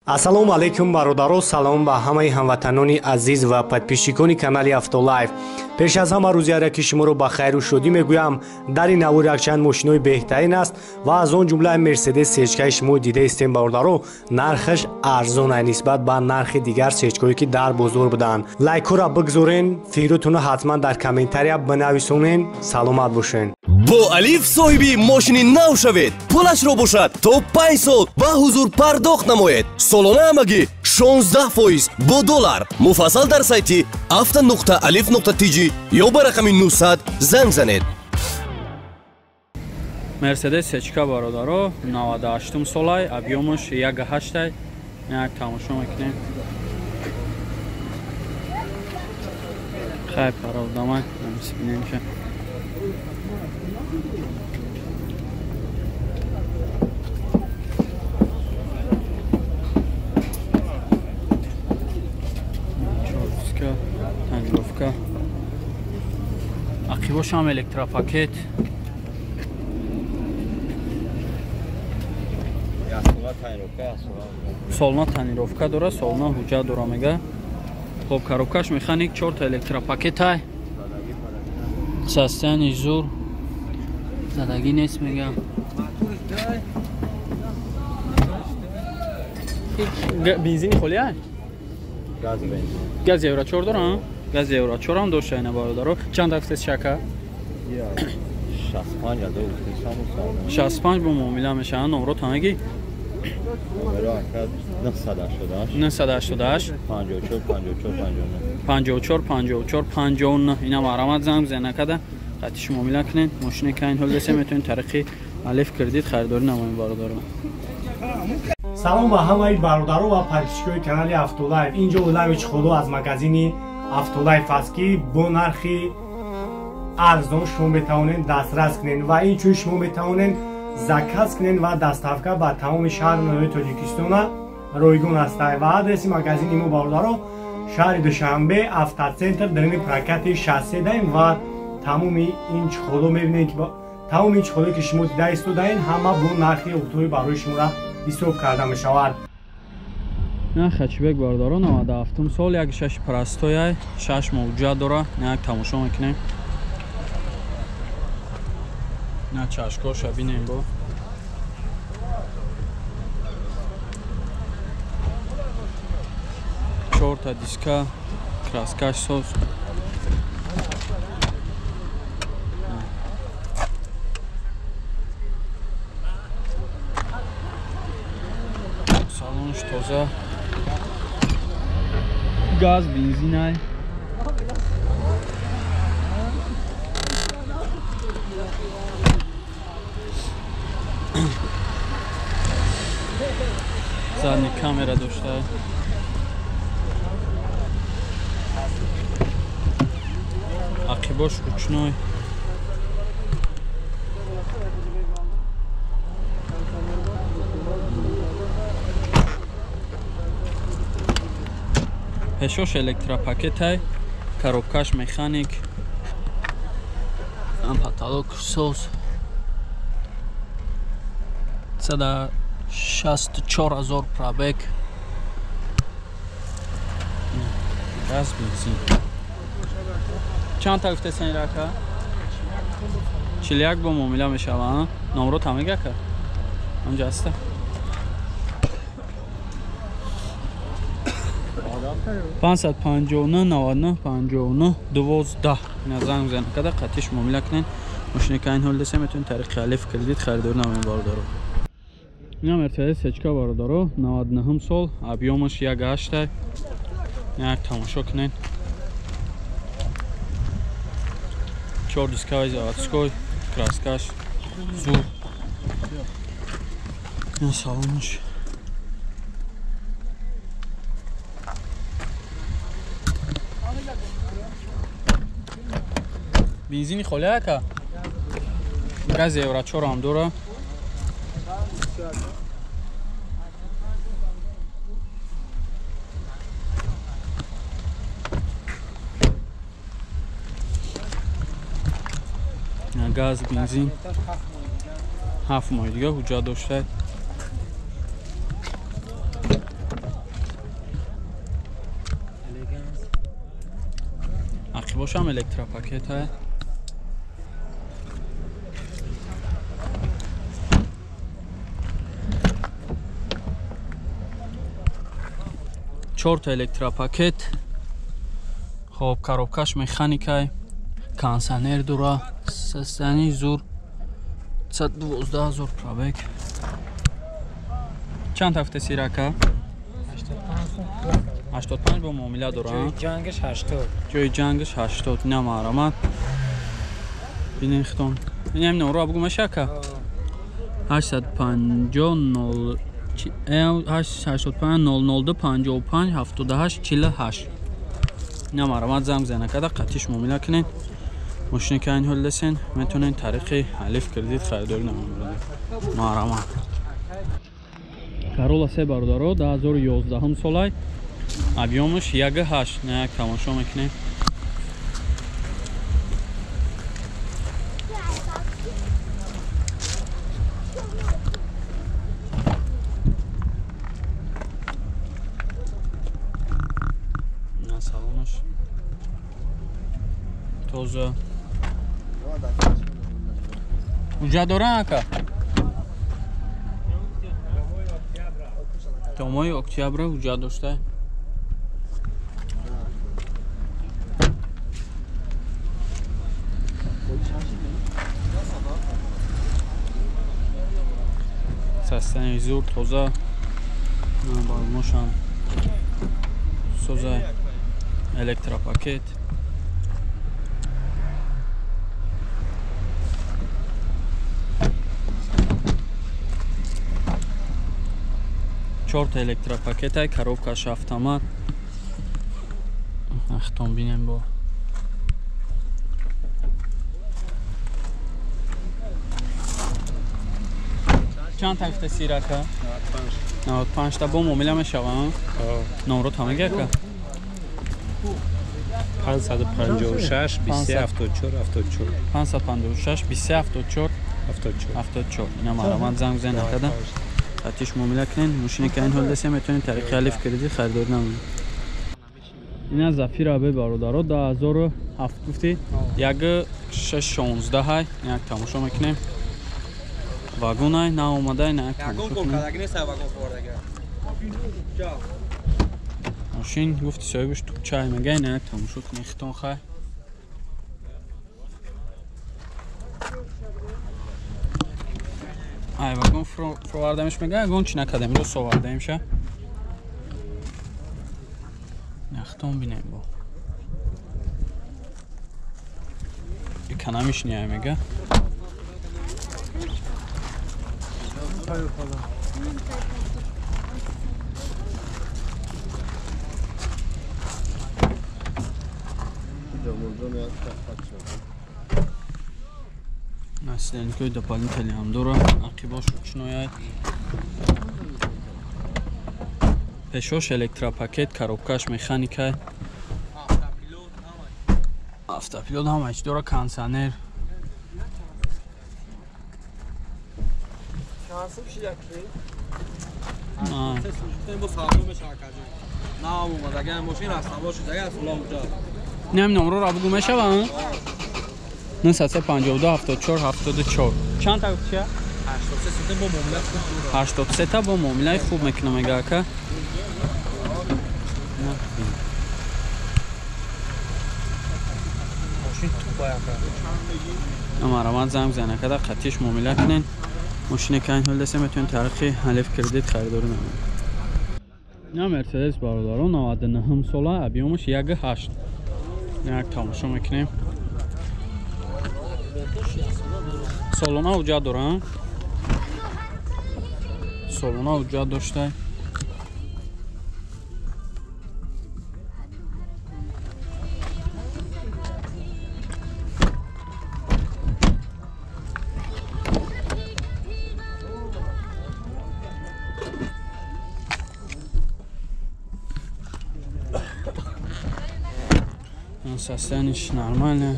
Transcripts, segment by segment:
Ассалому алайкум бародаро, салом ба ҳамаи ҳамватанони азиз ва подписчикони канали Автолайф. Пеш аз ҳама рӯзи яраки шуморо ба хайру шодӣ мегӯям. Дар ин навор якчанд мошинои беҳтарин аст ва аз он ҷумла Мерседес сечкаи шумо дида истем бародаро, нархаш арзон аст нисбат ба нархи дигар сечкаҳое ки дар бозор буданд. Лайкҳоро бигзорен, фикротонро ҳатман дар комментария бинависонен. Саломат бошен. бо Алиф соҳиби мошини нав шавед. Пулашро бошад то 5 сол ба ҳузур пардохт намоед. Солона ҳамагӣ 16% бо доллар. Муфассал дар сайти afta.alif.tg ё ба рақами 900 занг занед. Мерседес сечка бародаро 98 солай, объемаш 1.8. Як тамошо мекунем. Хай правдамай, намисбинем ки. Тангировка. Ақибош ҳам электропакет. Солна тонировка дора, солна ҳуҷҷат дора мега. Хоб коробкаш механик 4 та электропакет ай. Состояние зур. Задагӣ нест мега. Бензин холи ай? Газ бензин. Газ евро 4 дора? Газ евро 4 ҳам дошта ина бародаро. Чанд аксес шака? 65 ада уктисам. 65 бо муомила мешаванд. Номро тамагӣ? Номро акад 988. 988 54 54 59. Ина марамат занг занакада. Қатиш муомила кунед. Мошини ка ин ҳол десе метавонед тариқи Алиф кредит харидорӣ намоед бародаро. Салом ба ҳамаи бародаро ва подписчикои канали Автолайф. Инҷо улави чихоло аз магазини Автолайф аст ки бо нархи арзон шумо метавонед дастрас кунед ва инчунин шумо метавонед заказ кунед ва доставка ба тамоми шаҳр ноҳияи Тоҷикистона ройгон аст. Ва адреси магазини мо бародаро шаҳри Душанбе, автоцентр, дарини прокати шассе даем ва тамоми ин чихоло мебинед ки тамоми ин чихолое ки шумо дида истодаен ҳама бо нархи оптои барои шумора ҳисоб карда мешавад. На Хачибек бародаро 97 сол 1.6 простояй 6 мавҷа дора. Як тамошо мекунем. На чашкоша бинем бо. Чорта диска краскаш соз. Салонш тоза. Газ, бензин ай. Задни камера дошта. Ақибош ручной. Пешош электропакет ай. Коробкаш механик. Ам потолок соз. 64,000 пробег. Газ, бензин. Чанд та гуфтесен рака? 41 бо муомила мешава. Номро тамига ка? Онҷа аста. Пансад 59 99 59 12. Ина занг занакада қатиш муомила кунед. Мошини ка ин ҳол десе метавонед тариқи Алиф кредит харидорӣ намоед бародаро. Ина Мерседес сечка бародаро 99 сол, объемаш 1.8. Як тамошо кунед. 4 дискаи заводской, краскаш зур. Ина салонаш. Бензини холи ака? Газ евро 4 ҳам дора. Газ, бензин 7 моҳ дига ҳуҷҷат дошта. عقیباش هم الکتراپاکت های. چهار تا الکتراپاکت. خب коробкаш механикай, кондиционер дора, состояние зур, 112,000 пробег. چند هفته سیرکه؟ 85 با معامله داره. جوی جنگش 80. جوی جنگش 80. اینم آرامت. بینین ختون. اینم نورا بگو مشکه. 850 885 002 55 78 48. اینم آرامت زنگ زنه کده قطعیش معامله کنین. ماشین که این حال دستین میتونین طریق الف کردید خریداری نمونید. آرامت. Corolla 3 бародаро 2011 солай. Объемش 1.8. نه تماشا میکنیم. نه سالونش توزه اونجا دارن که تا ماه اکتبر اونجا داشته. سستن زور توزه بالموشن سوزه الکتراپاکت. چهار تا الکتراپاکت های коробкаш автомат. اختم بینیم با چند تکت سیرکه؟ 95 تا با معامله میشه ها؟ نمرو تا میگه که 556 27 556 27 74. اینم علامت زنگ زن نکده قطعیش معامله کنین. ماشینی که این حال دسته میتونین طریق الف کردید خریداری نمونید. این از زفیر آبه برادارو 2007 گفتی 1.616 های. یک تماشا میکنیم. واگون های نه اومده نه یک تماشا کنیم. ماشین گفتی صاحبش تو چای میگه نه یک تماشا کنیم. اختان خواه ای واگون فروردمش میگه اگه اون چی نکده میرو سوارده میشه. نختون بینیم با اکنامیش نیای میگه. Nasıl koy da palin teliyam dora akiboş uçnoyay. Peşoş elektrapaket коробкаш механикай. Автопилот هم هیچ داره کانسانر. شانسم شیک نه با سالون مشاکل نه اومد اگه ماشین هست باشه دیگه اصلا اونجا نم نمره را بگو میشه با 952 74 74. چند تا چیه 83 با معامله خوب 83 تا با معامله خوب میکنه میگه که ماشین تو باید اما روان زنگ زنه که قطعیش معامله کنین. ماشین که این حال دسته میتونین طریق الف کردید خریداری نمونید. نه مرسدس برادارو 99 ساله ابیومش 1.8. یک تماشا میکنیم. سالونا اوجا داره. سالونا اوجا داشته. Состояние нормальное.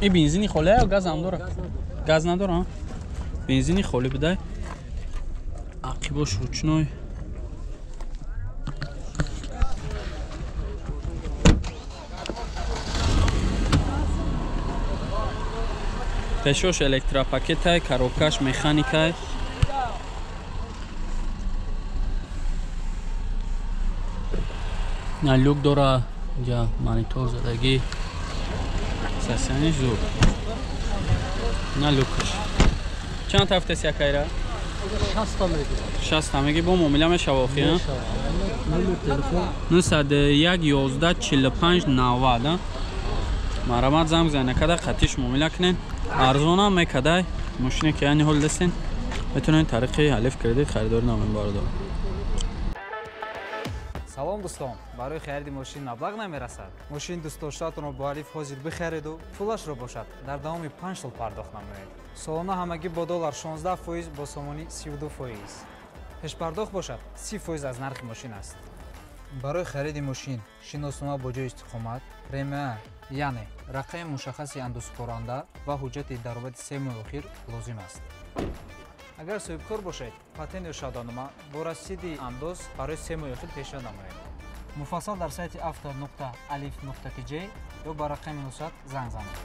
این بنزینی خاله یا گاز هم داره؟ گاز نداره؟ بنزینی خاله بده. عقیباش روچنای пешош электропакетай, коробкаш механикай. на люк дора ҷа монитор задагӣ сасяниш зуд на люкаш чанд ҳафтаст якайра 60 меги бо муомила мешавохи 911-45-90 марамат занг бизанед када қатиш муомила кунед арзонам мекадай мошине ки айни ҳол дастен метавонед тариқи алиф кредит харидорӣ намоед бардор. салом дӯстон, барои хариди мошин маблағ намерасад? Мошин дӯстдоштаатонро бо алиф ҳозир бихариду пулашро бошад дар давоми 5 сол пардохт намоед. Солона ҳамагӣ бо доллар 16% бо сомонӣ 32%. Пешпардохт бошад 30% аз нархи мошин аст. Барои хариди мошин шиноснома бо ҷои истиқомат, премия, яъне рақами мушаххаси андозкоранда ва ҳуҷҷати даромади 3 моҳи охир лозим аст. агар соҳибкор бошед, патент ё шаҳдонома бо расиди андоз барои 3 моҳи охир пешниҳод намоед. муфассал дар сайти avto.alif.tj ё ба рақами 900 занг занед.